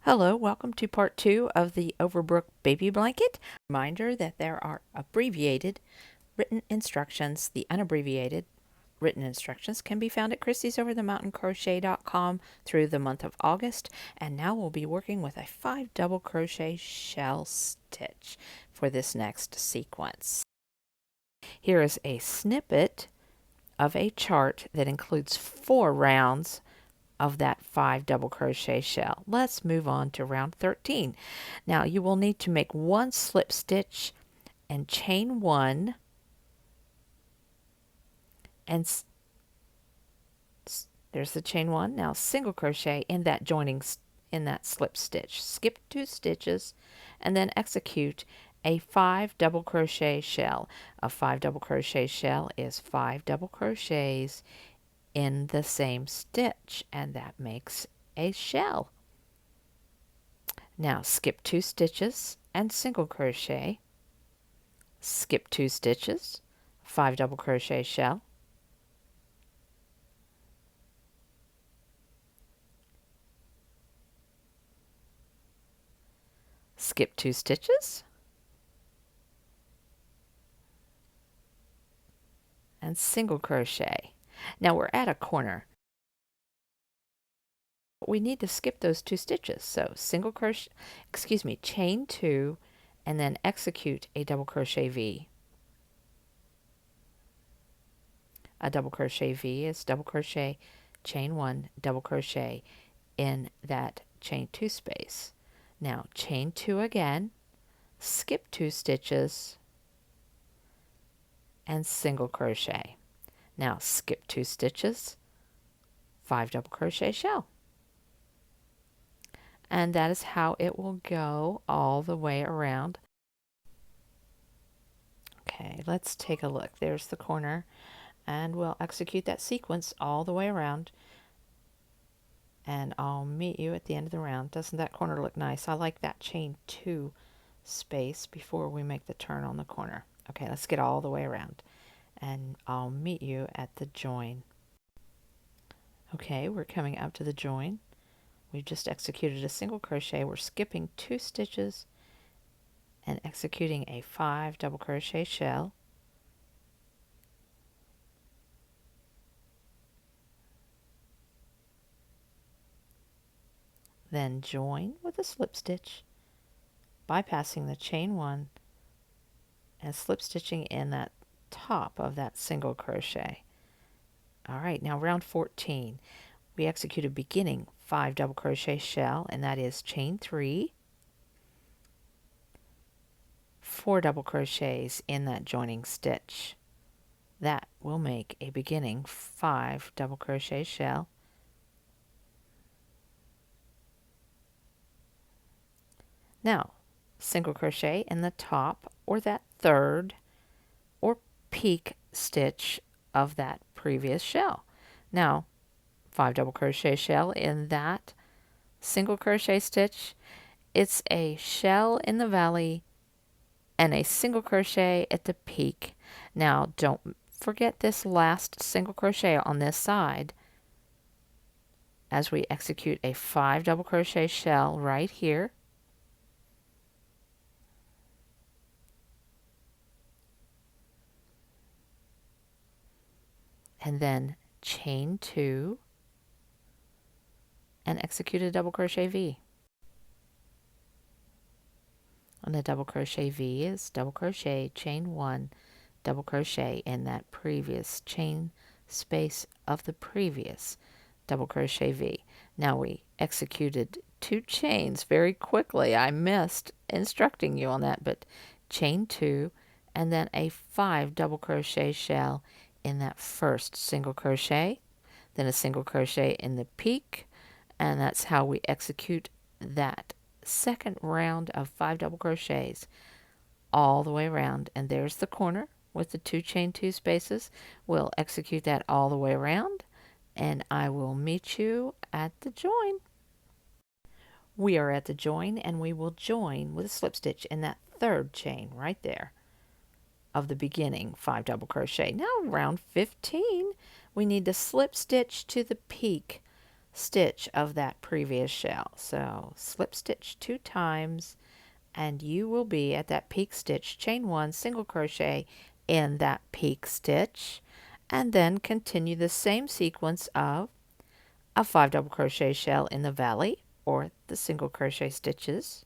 Hello, welcome to part 2 of the Over Brook Baby Blanket. Reminder that there are abbreviated written instructions. The unabbreviated written instructions can be found at ChrissysOverTheMountainCrochet.com through the month of August. And now we'll be working with a 5 double crochet shell stitch for this next sequence. Here is a snippet of a chart that includes 4 rounds of that 5 double crochet shell. Let's move on to round 13. Now you will need to make 1 slip stitch and chain 1 and there's the chain 1. Now single crochet in that joining in that slip stitch. Skip 2 stitches and then execute a 5 double crochet shell. A 5 double crochet shell is 5 double crochets in the same stitch, and that makes a shell. Now skip 2 stitches and single crochet, skip 2 stitches, 5 double crochet shell, skip 2 stitches, and single crochet. Now we're at a corner. We need to skip those 2 stitches. So single crochet, chain 2 and then execute a double crochet V. A double crochet V is double crochet, chain 1, double crochet in that chain 2 space. Now chain 2 again, skip 2 stitches and single crochet. Now skip 2 stitches, 5 double crochet shell. And that is how it will go all the way around. Okay, let's take a look. There's the corner, and we'll execute that sequence all the way around. And I'll meet you at the end of the round. Doesn't that corner look nice? I like that chain 2 space before we make the turn on the corner. Okay, let's get all the way around. And I'll meet you at the join. Okay, we're coming up to the join. We've just executed a single crochet. We're skipping 2 stitches and executing a 5 double crochet shell. Then join with a slip stitch, bypassing the chain 1 and slip stitching in that top of that single crochet. All right, now round 14. We execute a beginning 5 double crochet shell, and that is chain 3, 4 double crochets in that joining stitch. That will make a beginning 5 double crochet shell. Now single crochet in the top or that third or peak stitch of that previous shell. Now 5 double crochet shell in that single crochet stitch. It's a shell in the valley and a single crochet at the peak. Now don't forget this last single crochet on this side as we execute a 5 double crochet shell right here. And then chain 2 and execute a double crochet V. And the double crochet V is double crochet, chain 1, double crochet in that previous chain space of the previous double crochet V. Now we executed 2 chains very quickly. I missed instructing you on that, but chain 2 and then a 5 double crochet shell in that first single crochet, then a single crochet in the peak, and that's how we execute that second round of 5 double crochets all the way around. And there's the corner with the 2 chain 2 spaces. We'll execute that all the way around, and I will meet you at the join. We are at the join, and we will join with a slip stitch in that third chain right there of the beginning 5 double crochet. Now round 15, we need to slip stitch to the peak stitch of that previous shell. So slip stitch 2 times and you will be at that peak stitch, chain 1, single crochet in that peak stitch, and then continue the same sequence of a 5 double crochet shell in the valley or the single crochet stitches,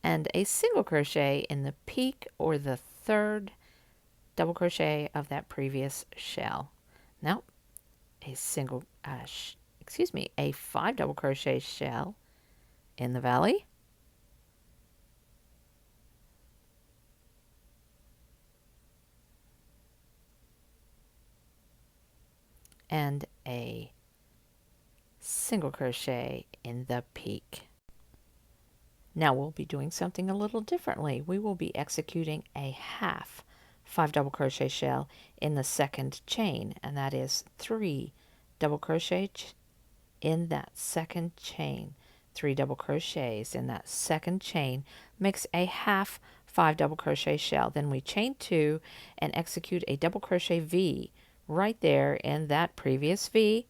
and a single crochet in the peak or the 3rd double crochet of that previous shell. Now a single a 5 double crochet shell in the valley, and a single crochet in the peak. Now we'll be doing something a little differently. We will be executing a half 5 double crochet shell in the 2nd chain, and that is 3 double crochet in that 2nd chain. 3 double crochets in that 2nd chain makes a half 5 double crochet shell. Then we chain 2 and execute a double crochet V right there in that previous V.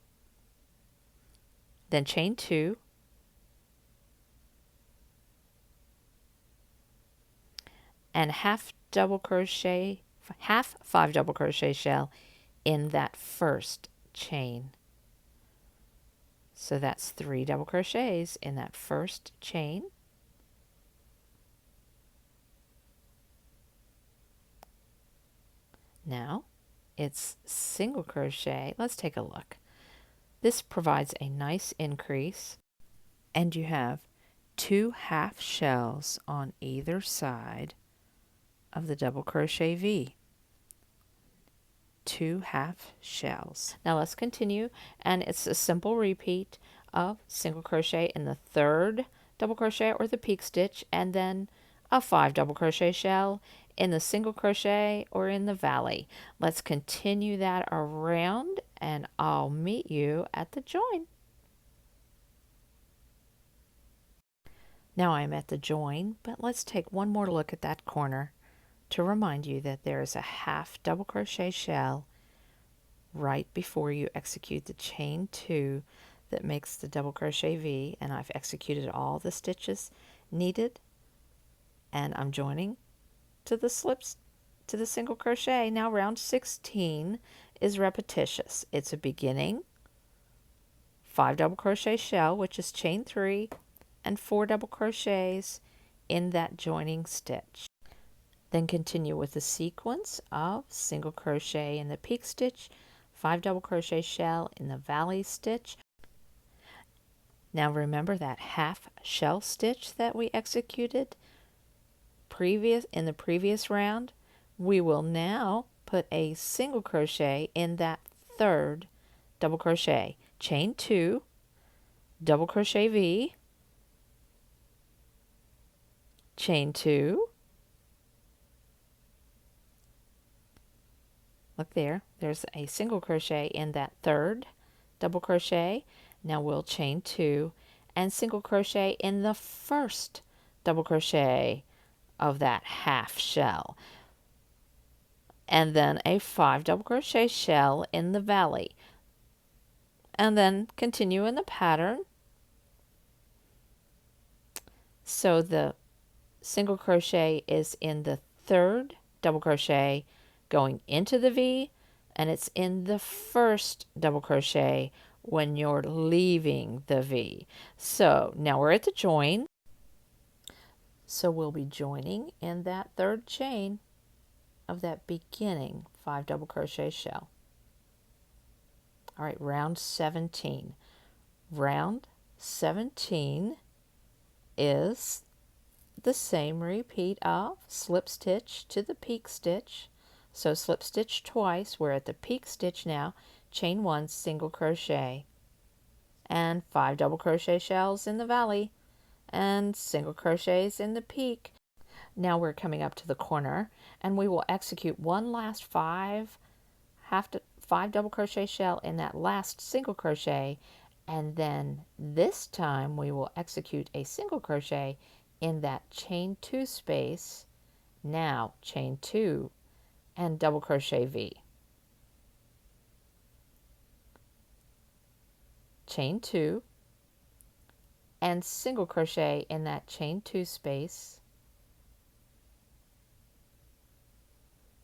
Then chain 2, and half 5 double crochet shell in that 1st chain. So that's 3 double crochets in that 1st chain. Now it's single crochet. Let's take a look. This provides a nice increase, and you have 2 half shells on either side of the double crochet V. 2 half shells. Now let's continue, and it's a simple repeat of single crochet in the 3rd double crochet or the peak stitch, and then a 5 double crochet shell in the single crochet or in the valley. Let's continue that around, and I'll meet you at the join. Now I'm at the join, but let's take one more look at that corner to remind you that there is a half double crochet shell right before you execute the chain 2 that makes the double crochet V, and I've executed all the stitches needed, and I'm joining to the slips to the single crochet. Now round 16 is repetitious. It's a beginning 5 double crochet shell, which is chain 3, and 4 double crochets in that joining stitch. Then continue with the sequence of single crochet in the peak stitch, 5 double crochet shell in the valley stitch. Now remember that half shell stitch that we executed in the previous round? We will now put a single crochet in that 3rd double crochet, chain 2, double crochet V, chain 2, look there, there's a single crochet in that 3rd double crochet. Now we'll chain 2 and single crochet in the 1st double crochet of that half shell, and then a 5 double crochet shell in the valley, and then continue in the pattern. So the single crochet is in the 3rd double crochet going into the V, and it's in the 1st double crochet when you're leaving the V. So now we're at the join. So we'll be joining in that 3rd chain of that beginning 5 double crochet shell. All right, round 17. Round 17 is the same repeat of slip stitch to the peak stitch. So slip stitch twice. We're at the peak stitch now. Chain 1, single crochet, and 5 double crochet shells in the valley, and single crochets in the peak. Now we're coming up to the corner, and we will execute one last 5 double crochet shell in that last single crochet, and then this time we will execute a single crochet in that chain 2 space, now chain 2 and double crochet V. Chain 2 and single crochet in that chain 2 space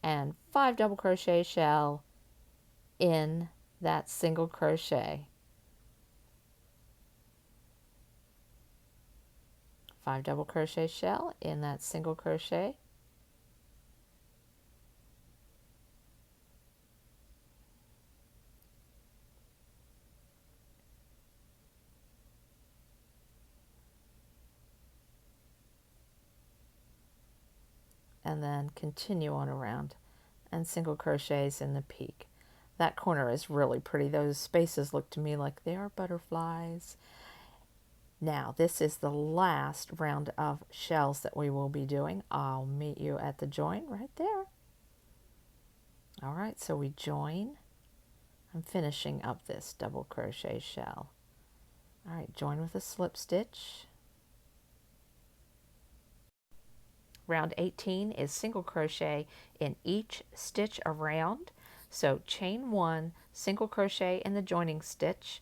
and 5 double crochet shell in that single crochet. 5 double crochet shell in that single crochet. And then continue on around and single crochets in the peak. That corner is really pretty. Those spaces look to me like they are butterflies. Now this is the last round of shells that we will be doing. I'll meet you at the join right there. All right, so we join. I'm finishing up this double crochet shell. All right, join with a slip stitch. Round 18 is single crochet in each stitch around. So chain 1, single crochet in the joining stitch,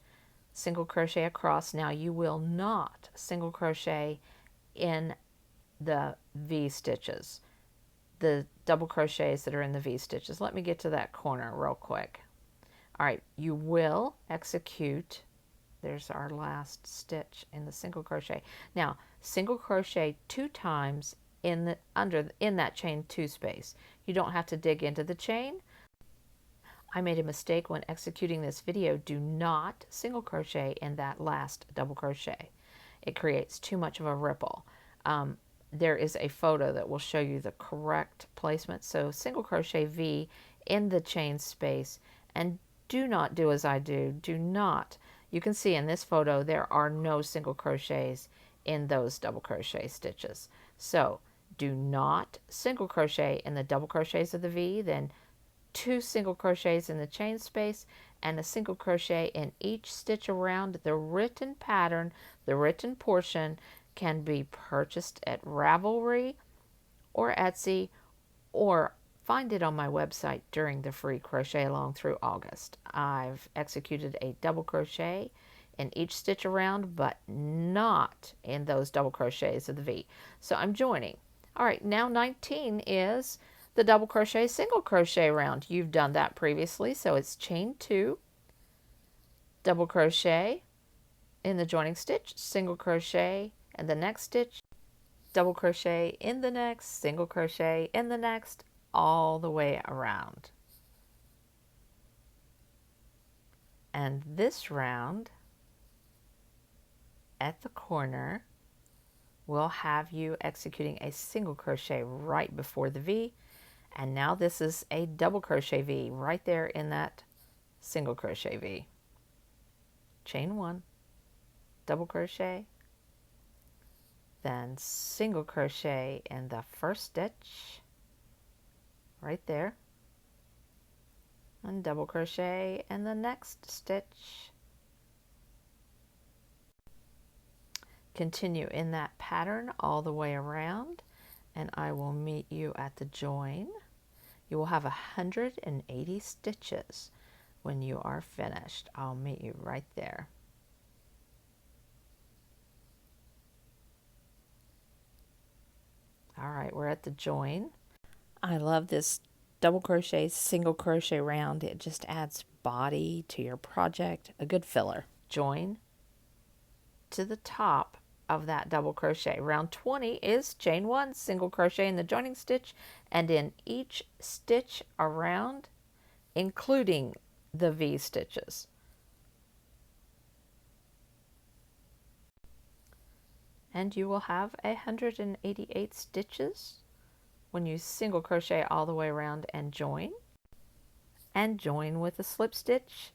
single crochet across. Now you will not single crochet in the V stitches, the double crochets that are in the V stitches. Let me get to that corner real quick. All right, you will execute, there's our last stitch in the single crochet. Now single crochet 2 times in that chain 2 space. You don't have to dig into the chain. I made a mistake when executing this video. Do not single crochet in that last double crochet. It creates too much of a ripple. There is a photo that will show you the correct placement. So single crochet V in the chain space, and do not do as I do. Do not. You can see in this photo there are no single crochets in those double crochet stitches. So do not single crochet in the double crochets of the V, then 2 single crochets in the chain space and a single crochet in each stitch around. The written pattern, the written portion, can be purchased at Ravelry or Etsy, or find it on my website during the free crochet along through August. I've executed a double crochet in each stitch around, but not in those double crochets of the V. So I'm joining. All right, now 19 is the double crochet single crochet round. You've done that previously, so it's chain 2, double crochet in the joining stitch, single crochet in the next stitch, double crochet in the next, single crochet in the next, all the way around. And this round at the corner, we'll have you executing a single crochet right before the V, and now this is a double crochet V right there in that single crochet V. Chain 1, double crochet, then single crochet in the first stitch right there, and double crochet in the next stitch. Continue in that pattern all the way around, and I will meet you at the join. You will have 180 stitches when you are finished. I'll meet you right there. All right, we're at the join. I love this double crochet, single crochet round. It just adds body to your project, a good filler. Join to the top of that double crochet. Round 20 is chain 1, single crochet in the joining stitch, and in each stitch around, including the V stitches. And you will have 188 stitches when you single crochet all the way around and join with a slip stitch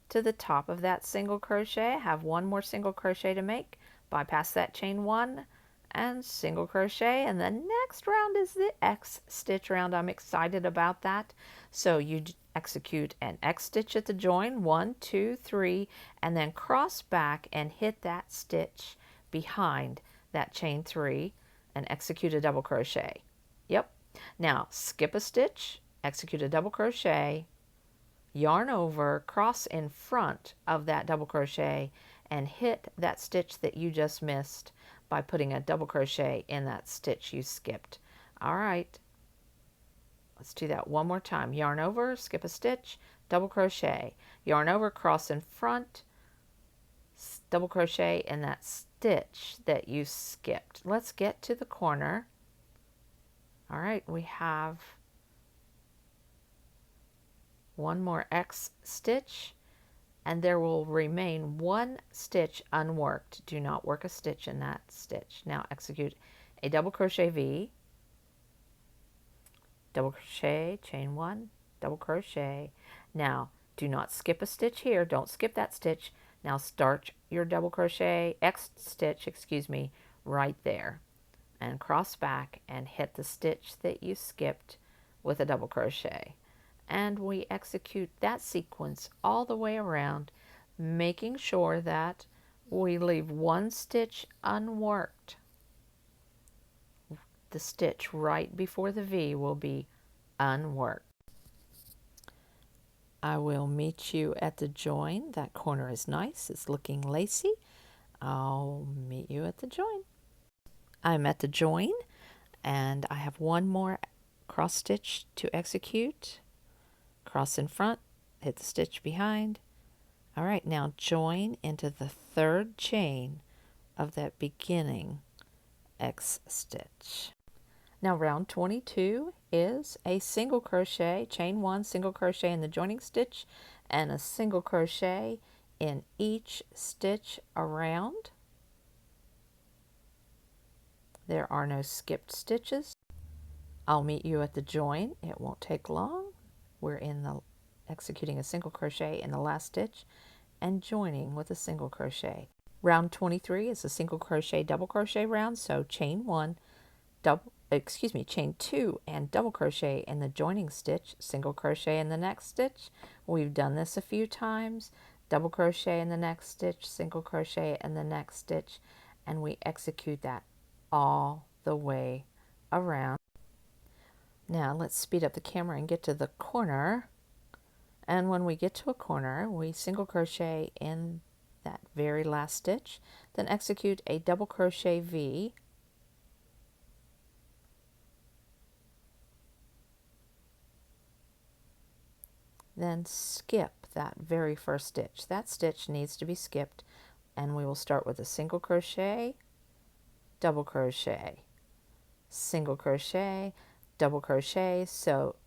to the top of that single crochet. Have one more single crochet to make, bypass that chain 1 and single crochet, and the next round is the X stitch round. I'm excited about that. So you execute an X stitch at the join, 1, 2, 3, and then cross back and hit that stitch behind that chain 3 and execute a double crochet. Yep. Now skip a stitch, execute a double crochet, yarn over, cross in front of that double crochet, and hit that stitch that you just missed by putting a double crochet in that stitch you skipped. All right, let's do that one more time. Yarn over, skip a stitch, double crochet, yarn over, cross in front, double crochet in that stitch that you skipped. Let's get to the corner. All right, we have one more X stitch, and there will remain one stitch unworked. Do not work a stitch in that stitch. Now execute a double crochet V, double crochet, chain 1, double crochet. Now do not skip a stitch here. Don't skip that stitch. Now start your double crochet, X stitch, excuse me, right there, and cross back and hit the stitch that you skipped with a double crochet. And we execute that sequence all the way around, making sure that we leave one stitch unworked. The stitch right before the V will be unworked. I will meet you at the join. That corner is nice. It's looking lacy. I'll meet you at the join. I'm at the join, and I have one more cross stitch to execute. Cross in front, hit the stitch behind. All right, now join into the third chain of that beginning X stitch. Now round 22 is a single crochet, chain 1, single crochet in the joining stitch, and a single crochet in each stitch around. There are no skipped stitches. I'll meet you at the join. It won't take long. We're in the executing a single crochet in the last stitch and joining with a single crochet. Round 23 is a single crochet double crochet round, so chain 1, chain 2 and double crochet in the joining stitch, single crochet in the next stitch. We've done this a few times. Double crochet in the next stitch, single crochet in the next stitch, and we execute that all the way around. Now let's speed up the camera and get to the corner. And when we get to a corner, we single crochet in that very last stitch, then execute a double crochet V, then skip that very first stitch. That stitch needs to be skipped, and we will start with a single crochet, double crochet, single crochet, double crochet. So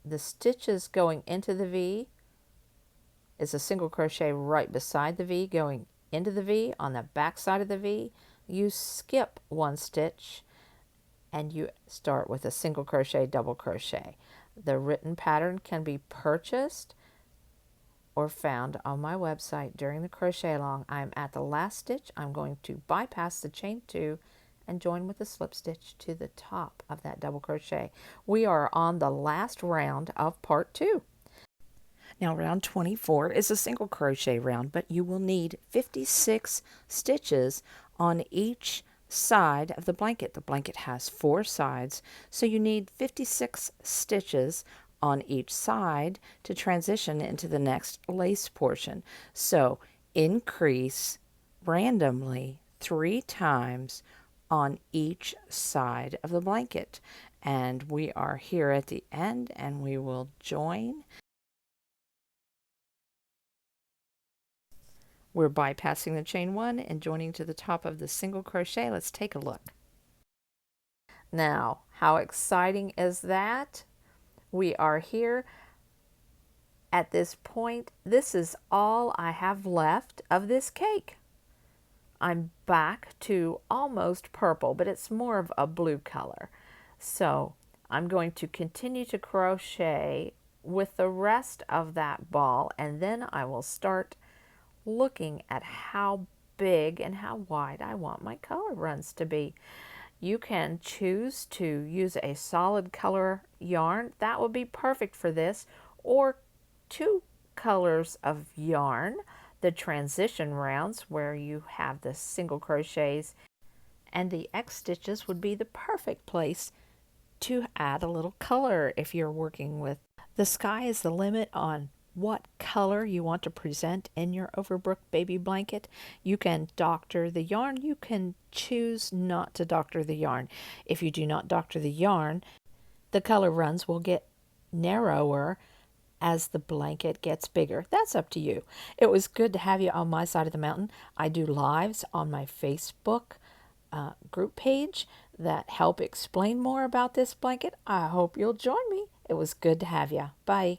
the stitches going into the V is a single crochet right beside the V going into the V. On the back side of the V, you skip one stitch and you start with a single crochet, double crochet. The written pattern can be purchased or found on my website during the crochet along. I'm at the last stitch. I'm going to bypass the chain 2 and join with a slip stitch to the top of that double crochet. We are on the last round of part 2. Now round 24 is a single crochet round, but you will need 56 stitches on each side of the blanket. The blanket has 4 sides, so you need 56 stitches on each side to transition into the next lace portion. So increase randomly 3 times on each side of the blanket. And we are here at the end, and we will join. We're bypassing the chain 1 and joining to the top of the single crochet. Let's take a look. Now, how exciting is that? We are here at this point. This is all I have left of this cake. I'm back to almost purple, but it's more of a blue color. So I'm going to continue to crochet with the rest of that ball, and then I will start looking at how big and how wide I want my color runs to be. You can choose to use a solid color yarn. That would be perfect for this, or 2 colors of yarn, the transition rounds where you have the single crochets And the X stitches would be the perfect place to add a little color if you're working with. The sky is the limit on what color you want to present in your Over Brook Baby Blanket. You can doctor the yarn. You can choose not to doctor the yarn. If you do not doctor the yarn, the color runs will get narrower as the blanket gets bigger. That's up to you. It was good to have you on my side of the mountain. I do lives on my Facebook group page that help explain more about this blanket. I hope you'll join me. It was good to have you. Bye.